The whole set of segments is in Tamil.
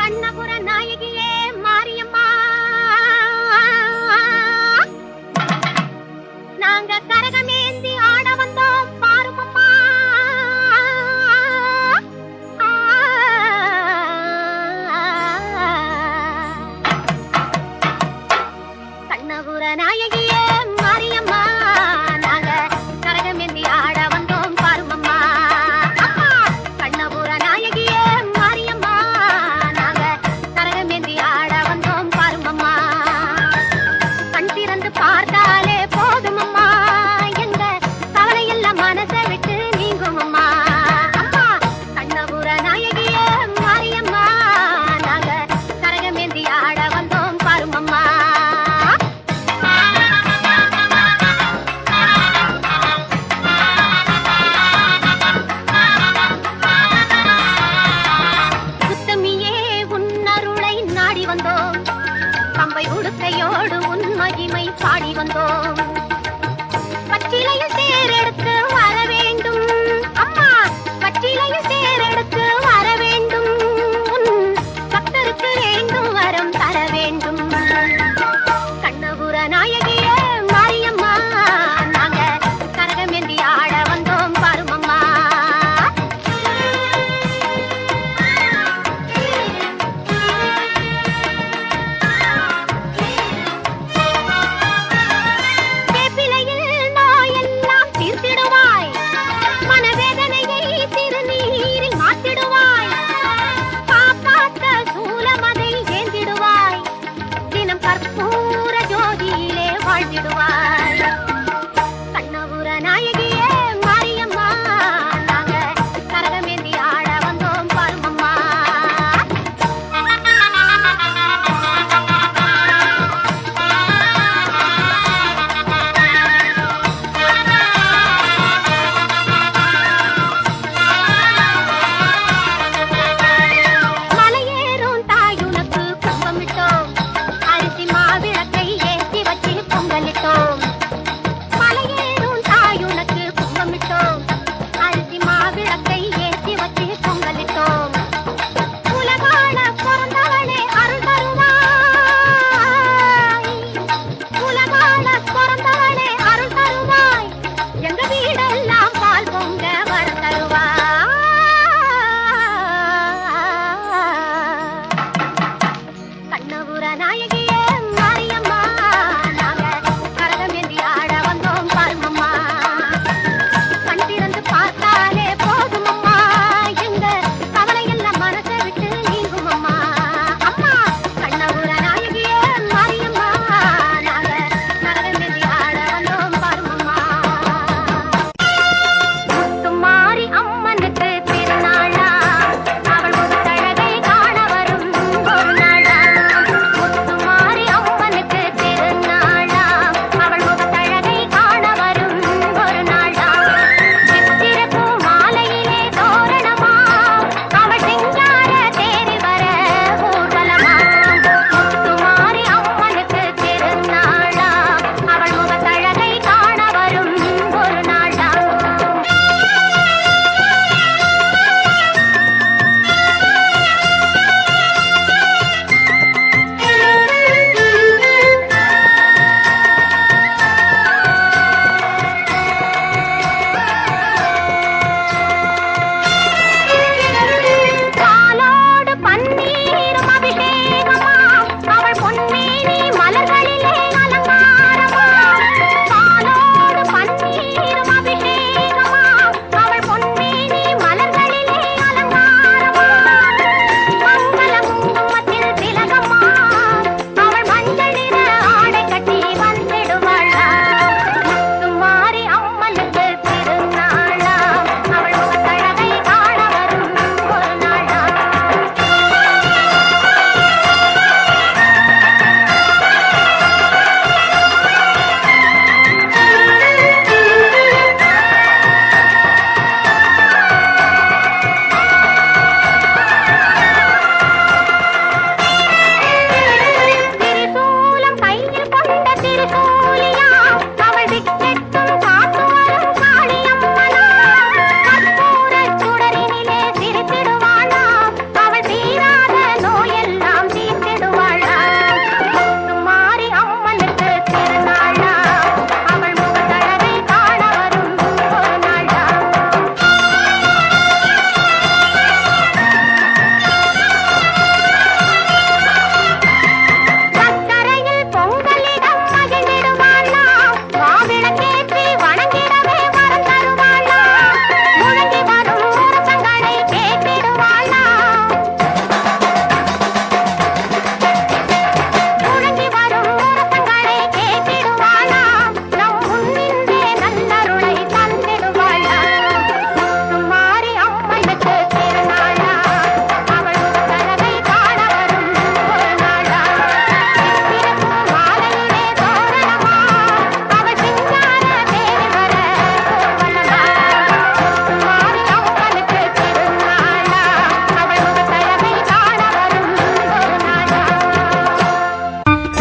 கண்ணபுர நாயகியே மாரியம்மா, நாங்க கரகமேந்தி ஆட வந்தோம் பாருமம்மா. கண்ணபுர நாயகியே மாரியம்மா, நாங்க கரகமேந்தி ஆட வந்தோம் பாருமம்மா. கண்ணபுர நாயகியே மாரியம்மா, நாங்க கரகமேந்தி ஆட வந்தோம் பாருமம்மா. கண் திறந்து பார்த்தாலே போதுமம்மா, எங்க கவலையெல்லாம் மனசை விட்டு நீங்குமம்மா. அம்மா கண்ணபுர நாயகியே மாரியம்மா, நாங்க கரகமேந்தி ஆட வந்தோம் பாருமம்மா. சுத்தமியே உன்னருளை நாடி வந்தோம், பம்பை உடுக்கையோடு உன் மகிமை பாடி வந்தோம். பச்சிலையில் தேரெடுத்து வர வேண்டும் அம்மா, பச்சிலையில் தேரெடுத்து வர வேண்டும். உன் பக்தருக்கு வேண்டும் வரம் தர வேண்டும். கண்ணபுர நாயகியே மாரியம்மா, நாங்க கரகமேந்தி ஆட வந்தோம் பாருமம்மா.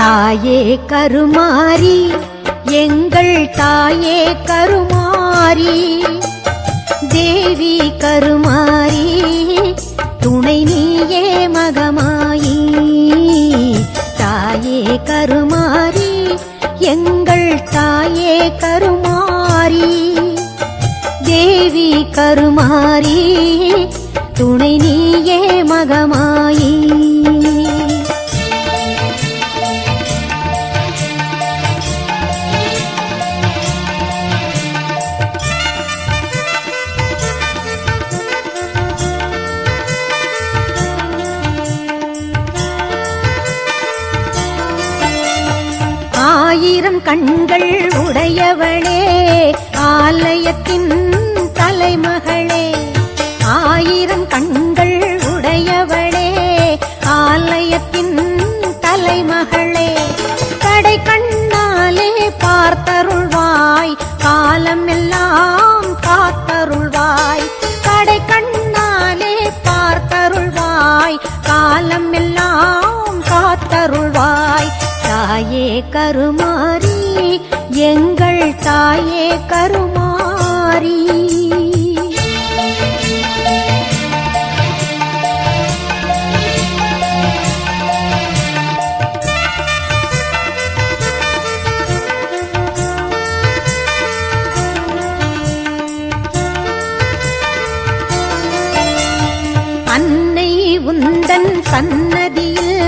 தாயே கருமாரி எங்கள் தாயே கருமாரி தேவி கருமாரி துணை நீயே மகமாயி தாயே கருமாரி எங்கள் தாயே கருமாரி தேவி கருமாரி துணை நீயே மகமாயி ஆயிரம் கண்கள் உடையவளே ஆலயத்தின் தலைமகளே ஆயிரம் கண்கள் உடையவளே ஆலயத்தின் தலைமகளே கடை கண்ணாலே பார்த்தருள்வாய் காலம் எல்லாம் காத்தருள்வாய் கடை கண்ணாலே பார்த்தருள்வாய் காலம் எல்லாம் காத்தருள்வாய் தாயே கருமாரி எங்கள் தாயே கருமாரி அன்னை உந்தன் சன்னதியில்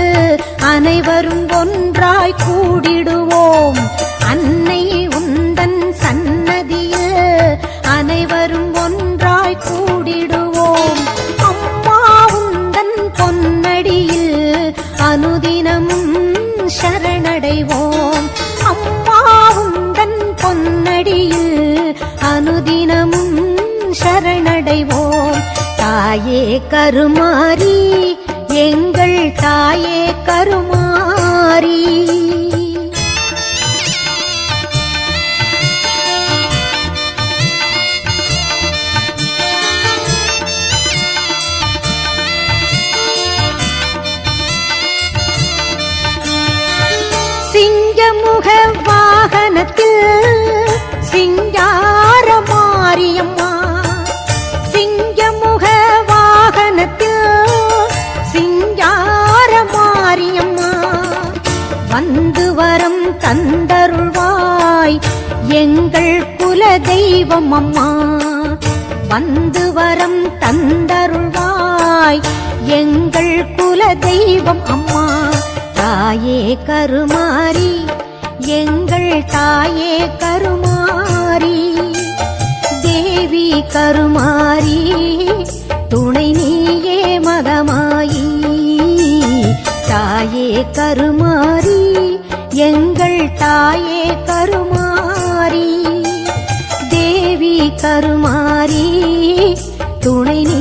அனைவரும் ஒன்றாய் கூடிடுவோம் அன்னை உந்தன் சன்னதியில் அனைவரும் ஒன்றாய் கூடிடுவோம் அம்மா உந்தன் பொன்னடியில் அனுதினமும் சரணடைவோம் அம்மா உந்தன் பொன்னடியில் அனுதினமும் சரணடைவோம் தாயே கருமாரி எங்கள் தாயே கருமாரி சிங்கமுக வாகனத்தில் சிங்கார மாரியம்மா சிங்கமுக வாகனத்தில் சிங்கார மாரியம்மா வந்து வரம் தந்தருள்வாய் எங்கள் குல தெய்வம் அம்மா வந்து வரம் தந்தருள்வாய் எங்கள் குல தெய்வம் அம்மா தாயே கருமாரி எங்கள் தாயே கருமாரி தேவி கருமாரி துணை நீயே மகமாயி தாயே கருமாரி எங்கள் தாயே கருமாரி தேவி கருமாரி துணை நீ